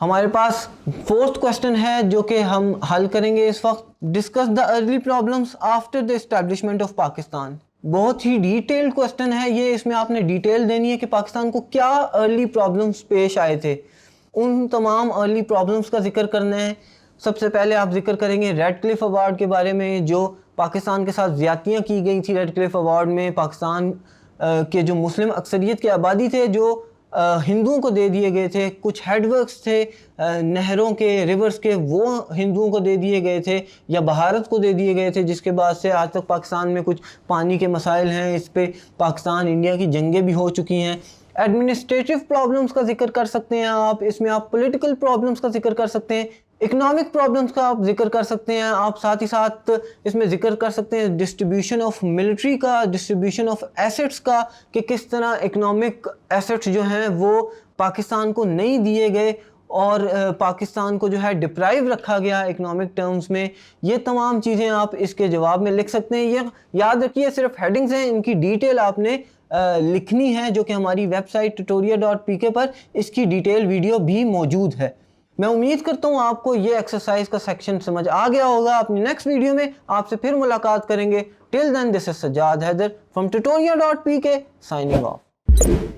हमारे पास fourth question है जो कि हम हल करेंगे इस वक्त। Discuss the early problems after the establishment of Pakistan. बहुत ही डिटेल्ड क्वेश्चन है ये, इसमें आपने डिटेल देनी है कि पाकिस्तान को क्या अर्ली प्रॉब्लम्स पेश आए थे, उन तमाम अर्ली प्रॉब्लम्स का जिक्र करना है। सबसे पहले आप जिक्र करेंगे रेडक्लिफ अवार्ड के बारे में, जो पाकिस्तान के साथ ज़्यादतियाँ की गई थी रेडक्लिफ अवार्ड में। पाकिस्तान के जो मुस्लिम अक्सरियत की आबादी थे जो हिंदुओं को दे दिए गए थे, कुछ हेडवर्क्स थे नहरों के, रिवर्स के, वो हिंदुओं को दे दिए गए थे या भारत को दे दिए गए थे, जिसके बाद से आज तक पाकिस्तान में कुछ पानी के मसाइल हैं। इस पे पाकिस्तान इंडिया की जंगें भी हो चुकी हैं। एडमिनिस्ट्रेटिव प्रॉब्लम्स का जिक्र कर सकते हैं आप, इसमें आप पॉलिटिकल प्रॉब्लम्स का जिक्र कर सकते हैं, इकोनॉमिक प्रॉब्लम्स का आप जिक्र कर सकते हैं। आप साथ ही साथ इसमें जिक्र कर सकते हैं डिस्ट्रीब्यूशन ऑफ मिलिट्री का, डिस्ट्रीब्यूशन ऑफ एसेट्स का, कि किस तरह इकोनॉमिक एसेट्स जो हैं वो पाकिस्तान को नहीं दिए गए और पाकिस्तान को जो है डिप्राइव रखा गया इकोनॉमिक टर्म्स में। ये तमाम चीज़ें आप इसके जवाब में लिख सकते हैं। ये याद रखिए सिर्फ हेडिंग्स हैं, इनकी डिटेल आपने लिखनी है, जो कि हमारी वेबसाइट tutorial.pk पर इसकी डिटेल वीडियो भी मौजूद है। मैं उम्मीद करता हूँ आपको ये एक्सरसाइज का सेक्शन समझ आ गया होगा। अपनी नेक्स्ट वीडियो में आपसे फिर मुलाकात करेंगे। Till then this is Sajjad Haider from tutorial.pk signing of.